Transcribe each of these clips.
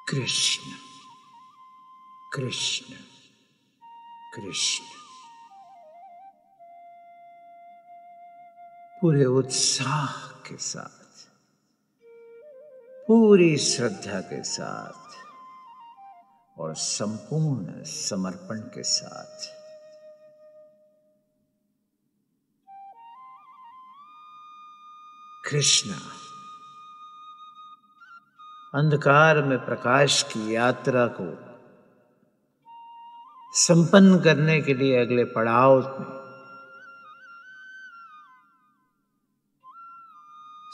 कृष्ण कृष्ण कृष्ण। पूरे उत्साह के साथ, पूरी श्रद्धा के साथ और संपूर्ण समर्पण के साथ कृष्ण अंधकार में प्रकाश की यात्रा को संपन्न करने के लिए अगले पड़ाव में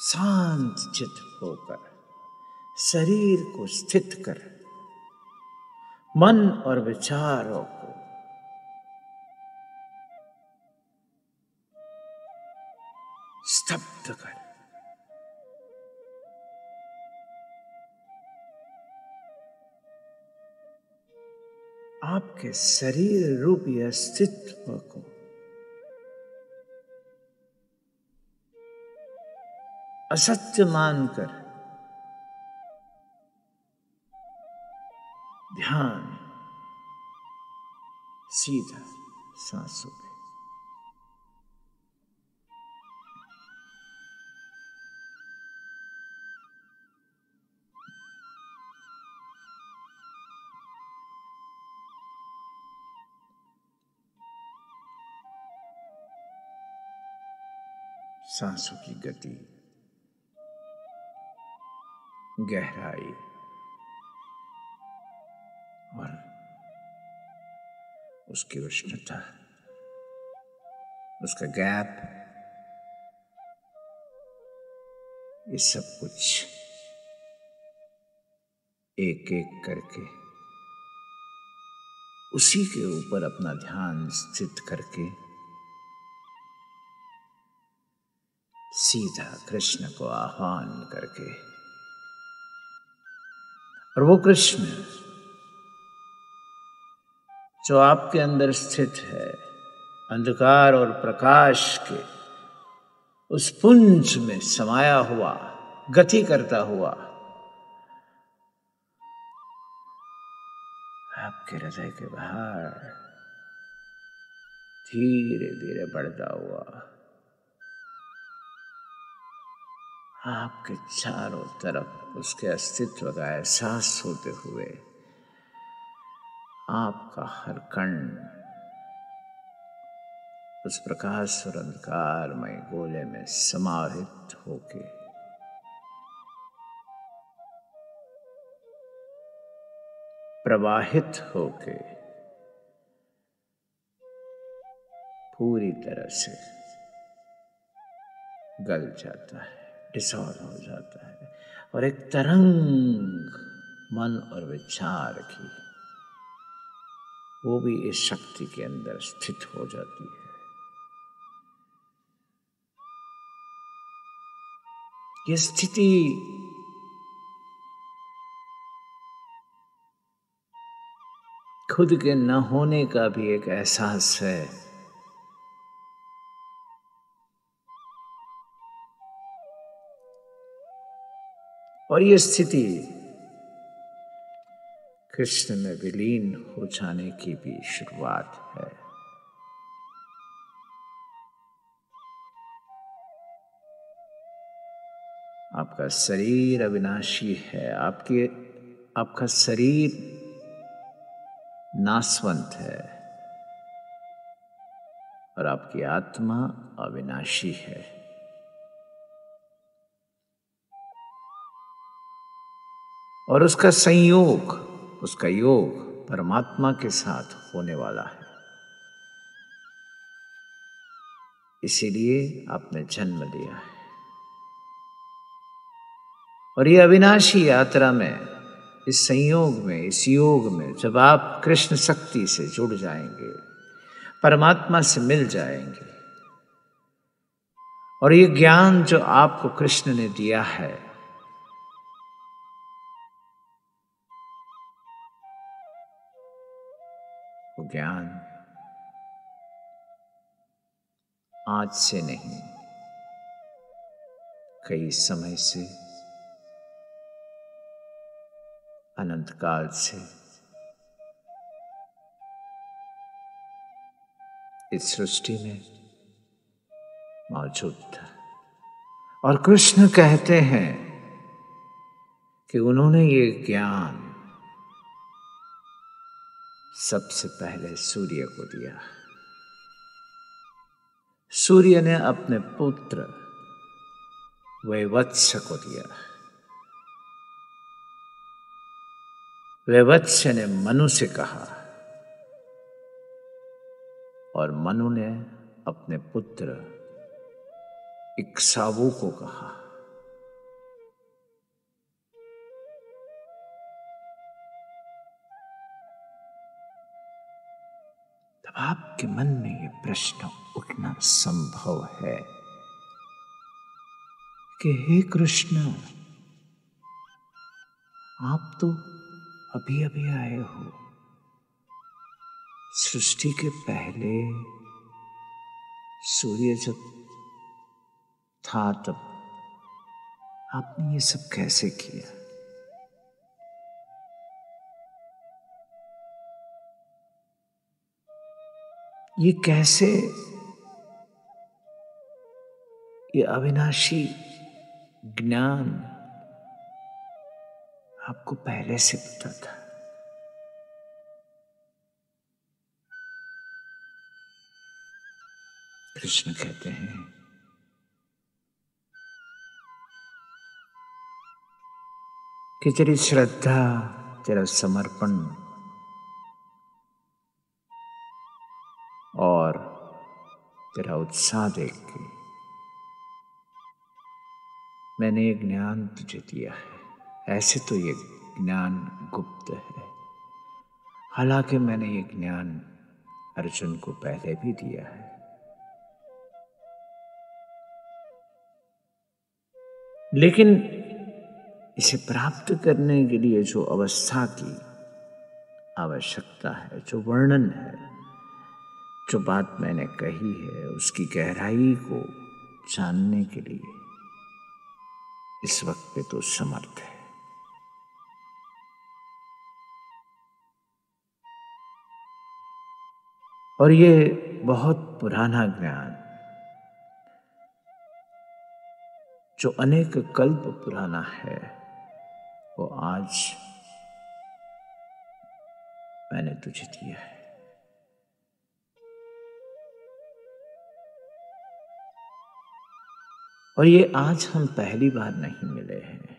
शांत चित्त होकर शरीर को स्थित कर मन और विचारों को स्तब्ध कर आपके शरीर रूपी अस्तित्व को असत्य मानकर ध्यान सीधा सांसों पे। सांसों की गति, गहराई और उसकी उष्णता, उसका गैप, ये सब कुछ एक एक करके उसी के ऊपर अपना ध्यान स्थित करके सीधा कृष्ण को आह्वान करके, और वो कृष्ण जो आपके अंदर स्थित है, अंधकार और प्रकाश के उस पुंज में समाया हुआ, गति करता हुआ आपके हृदय के बाहर धीरे धीरे बढ़ता हुआ आपके चारों तरफ उसके अस्तित्व का एहसास होते हुए आपका हर कण उस प्रकाश और अंधकारमय गोले में समाहित होके प्रवाहित होके पूरी तरह से गल जाता है, डिसॉल्व हो जाता है और एक तरंग मन और विचार की, वो भी इस शक्ति के अंदर स्थित हो जाती है। ये स्थिति खुद के न होने का भी एक एहसास है। और ये स्थिति कृष्ण में विलीन हो जाने की भी शुरुआत है। आपका शरीर अविनाशी है, आपका शरीर नाशवंत है और आपकी आत्मा अविनाशी है। और उसका संयोग, उसका योग परमात्मा के साथ होने वाला है। इसीलिए आपने जन्म लिया है। और ये अविनाशी यात्रा में, इस संयोग में, इस योग में जब आप कृष्ण शक्ति से जुड़ जाएंगे, परमात्मा से मिल जाएंगे, और ये ज्ञान जो आपको कृष्ण ने दिया है, वो ज्ञान आज से नहीं, कई समय से अनंत काल से इस सृष्टि में मौजूद था। और कृष्ण कहते हैं कि उन्होंने ये ज्ञान सबसे पहले सूर्य को दिया। सूर्य ने अपने पुत्र वैवत्स को दिया। वैवत्स ने मनु से कहा और मनु ने अपने पुत्र इक्ष्वाकु को कहा। तब आपके मन में यह प्रश्न उठना संभव है कि हे कृष्ण, आप तो अभी अभी आए हो। सृष्टि के पहले सूर्य जब था तब आपने ये सब कैसे किया? ये कैसे ये अविनाशी ज्ञान आपको पहले से पता था? कृष्ण कहते हैं कि तेरी श्रद्धा, तेरा समर्पण और तेरा उत्साह देख के मैंने ये ज्ञान तुझे दिया है। ऐसे तो ये ज्ञान गुप्त है, हालांकि मैंने ये ज्ञान अर्जुन को पहले भी दिया है। लेकिन इसे प्राप्त करने के लिए जो अवस्था की आवश्यकता है, जो वर्णन है, जो बात मैंने कही है, उसकी गहराई को जानने के लिए इस वक्त पे तो समर्थ है। और ये बहुत पुराना ज्ञान जो अनेक कल्प पुराना है, वो आज मैंने तुझे दिया है। और ये आज हम पहली बार नहीं मिले हैं,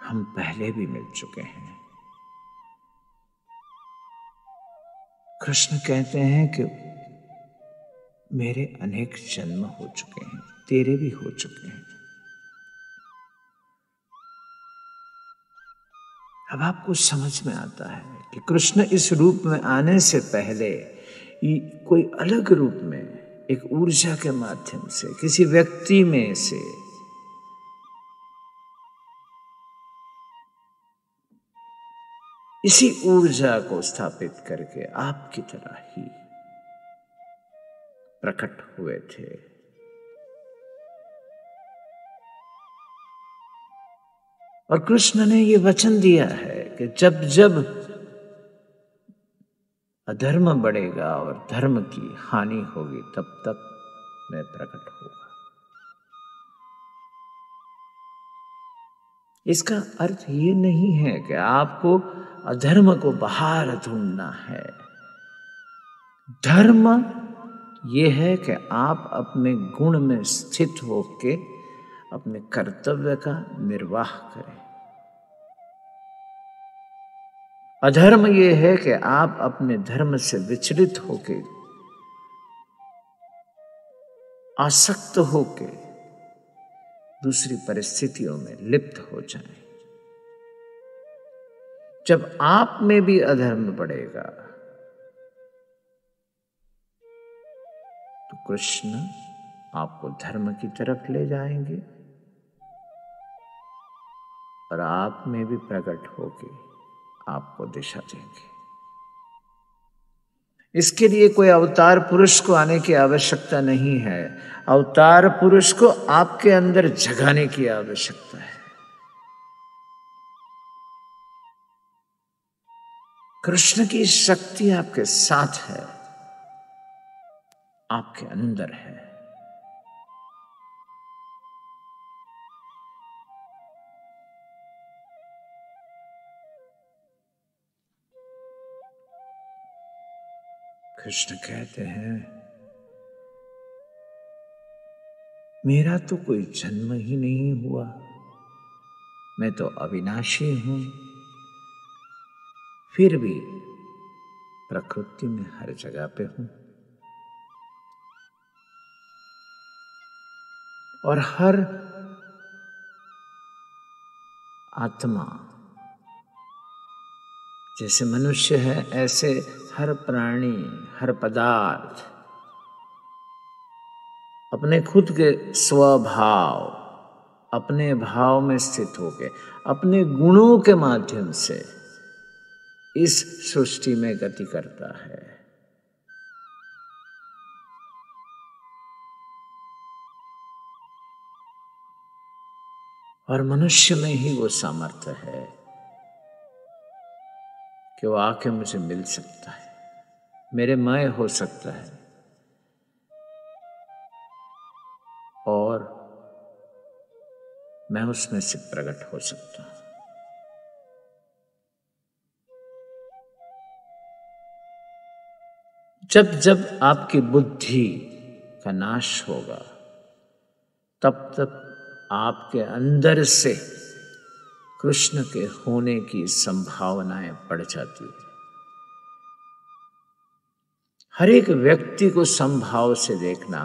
हम पहले भी मिल चुके हैं। कृष्ण कहते हैं कि मेरे अनेक जन्म हो चुके हैं, तेरे भी हो चुके हैं। अब आपको समझ में आता है कि कृष्ण इस रूप में आने से पहले कोई अलग रूप में, एक ऊर्जा के माध्यम से, किसी व्यक्ति में से इसी ऊर्जा को स्थापित करके आपकी तरह ही प्रकट हुए थे। और कृष्ण ने ये वचन दिया है कि जब जब अधर्म बढ़ेगा और धर्म की हानि होगी, तब तक मैं प्रकट होगा। इसका अर्थ ये नहीं है कि आपको अधर्म को बाहर ढूंढना है। धर्म ये है कि आप अपने गुण में स्थित होके अपने कर्तव्य का निर्वाह करें। अधर्म ये है कि आप अपने धर्म से विचलित होके, आसक्त होके दूसरी परिस्थितियों में लिप्त हो जाएं। जब आप में भी अधर्म बढ़ेगा तो कृष्ण आपको धर्म की तरफ ले जाएंगे और आप में भी प्रकट होके आपको दिशा देंगे। इसके लिए कोई अवतार पुरुष को आने की आवश्यकता नहीं है। अवतार पुरुष को आपके अंदर जगाने की आवश्यकता है। कृष्ण की शक्ति आपके साथ है, आपके अंदर है। कृष्ण कहते हैं, मेरा तो कोई जन्म ही नहीं हुआ, मैं तो अविनाशी हूं, फिर भी प्रकृति में हर जगह पे हूं और हर आत्मा जैसे मनुष्य है, ऐसे हर प्राणी, हर पदार्थ अपने खुद के स्वभाव, अपने भाव में स्थित होके, अपने गुणों के माध्यम से इस सृष्टि में गति करता है। और मनुष्य में ही वो सामर्थ्य है कि वो आके मुझे मिल सकता है, मेरे मय हो सकता है और मैं उसमें से प्रकट हो सकता हूं। जब जब आपकी बुद्धि का नाश होगा, तब तब आपके अंदर से कृष्ण के होने की संभावनाएं बढ़ जाती है। हर एक व्यक्ति को समभाव से देखना,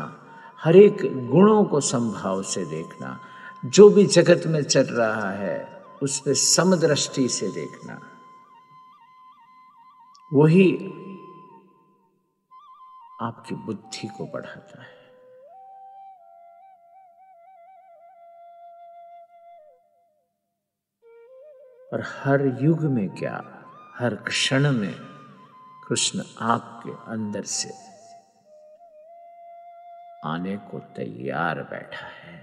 हर एक गुणों को समभाव से देखना, जो भी जगत में चल रहा है उस पे समदृष्टि से देखना, वही आपकी बुद्धि को बढ़ाता है। और हर युग में क्या, हर क्षण में कृष्ण आपके अंदर से आने को तैयार बैठा है।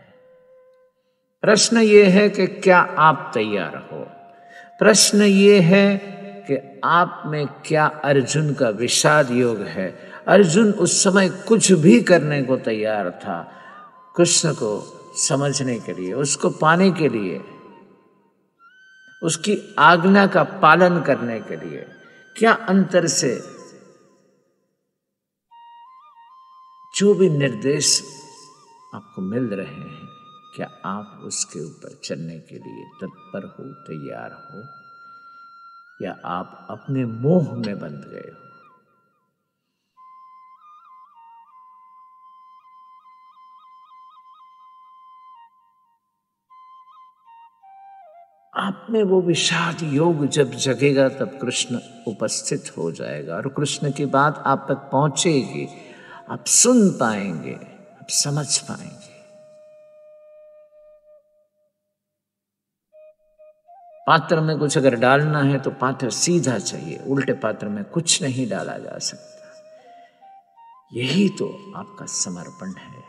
प्रश्न ये है कि क्या आप तैयार हो? प्रश्न ये है कि आप में क्या अर्जुन का विषाद योग है? अर्जुन उस समय कुछ भी करने को तैयार था, कृष्ण को समझने के लिए, उसको पाने के लिए, उसकी आज्ञा का पालन करने के लिए। क्या अंतर से जो भी निर्देश आपको मिल रहे हैं, क्या आप उसके ऊपर चलने के लिए तत्पर हो, तैयार हो, या आप अपने मोह में बंध गए हो? आप में वो विषाद योग जब जगेगा तब कृष्ण उपस्थित हो जाएगा और कृष्ण की बात आप तक पहुंचेगी, आप सुन पाएंगे, आप समझ पाएंगे। पात्र में कुछ अगर डालना है तो पात्र सीधा चाहिए, उल्टे पात्र में कुछ नहीं डाला जा सकता। यही तो आपका समर्पण है।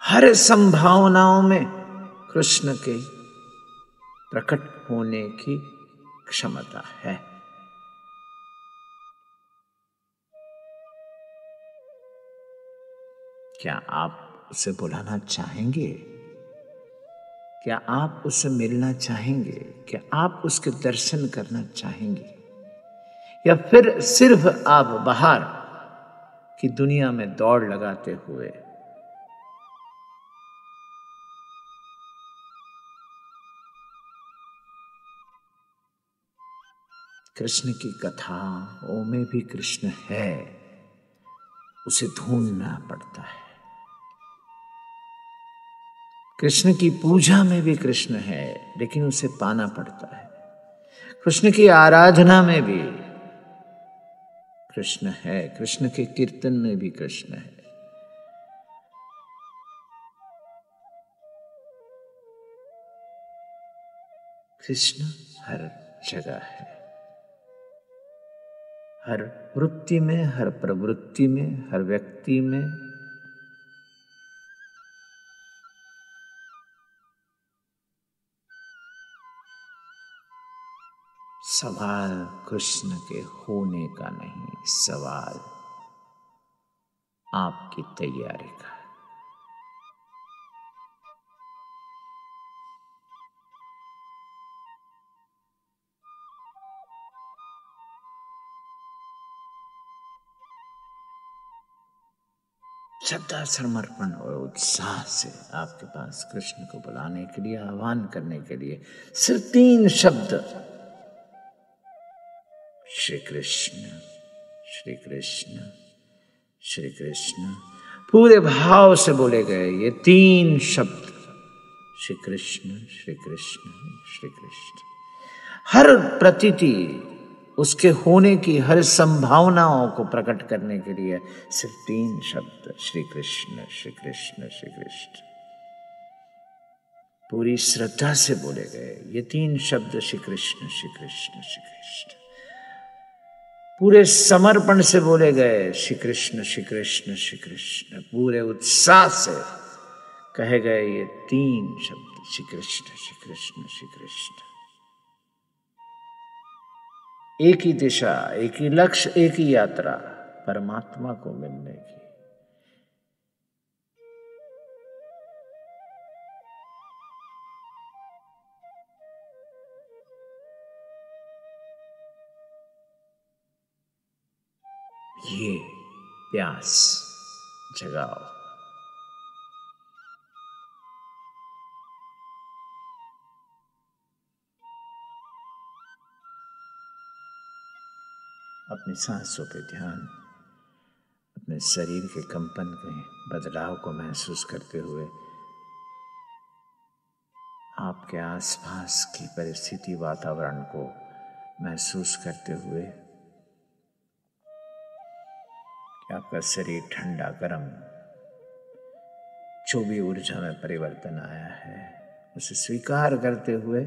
हर संभावनाओं में कृष्ण के प्रकट होने की क्षमता है। क्या आप उसे बुलाना चाहेंगे? क्या आप उससे मिलना चाहेंगे? क्या आप उसके दर्शन करना चाहेंगे? या फिर सिर्फ आप बाहर की दुनिया में दौड़ लगाते हुए कृष्ण की कथाओं में भी कृष्ण है, उसे ढूंढना पड़ता है। कृष्ण की पूजा में भी कृष्ण है, लेकिन उसे पाना पड़ता है। कृष्ण की आराधना में भी कृष्ण है, कृष्ण के कीर्तन में भी कृष्ण है। कृष्ण हर जगह है, हर वृत्ति में, हर प्रवृत्ति में, हर व्यक्ति में, सवाल कृष्ण के होने का नहीं, सवाल आपकी तैयारी का। श्रद्धा, समर्पण और उत्साह से आपके पास कृष्ण को बुलाने के लिए, आह्वान करने के लिए सिर्फ 3 शब्द, श्री कृष्ण श्री कृष्ण श्री कृष्ण, पूरे भाव से बोले गए ये 3 शब्द, श्री कृष्ण श्री कृष्ण श्री कृष्ण, हर प्रतीति उसके होने की हर संभावनाओं को प्रकट करने के लिए सिर्फ 3 शब्द, श्री कृष्ण श्री कृष्ण श्री कृष्ण, पूरी श्रद्धा से बोले गए ये 3 शब्द, श्री कृष्ण श्री कृष्ण श्री कृष्ण, पूरे समर्पण से बोले गए श्री कृष्ण श्री कृष्ण श्री कृष्ण, पूरे उत्साह से कहे गए ये 3 शब्द, श्री कृष्ण श्री कृष्ण श्री कृष्ण। एक ही दिशा, एक ही लक्ष्य, एक ही यात्रा, परमात्मा को मिलने की। ये प्यास जगाओ। अपनी सांसों पे ध्यान, अपने शरीर के कंपन के बदलाव को महसूस करते हुए, आपके आसपास की परिस्थिति, वातावरण को महसूस करते हुए कि आपका शरीर ठंडा, गर्म, जो भी ऊर्जा में परिवर्तन आया है उसे स्वीकार करते हुए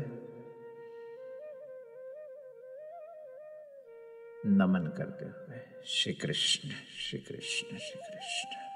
नमन करते हुए, श्री कृष्ण श्री कृष्ण श्री कृष्ण।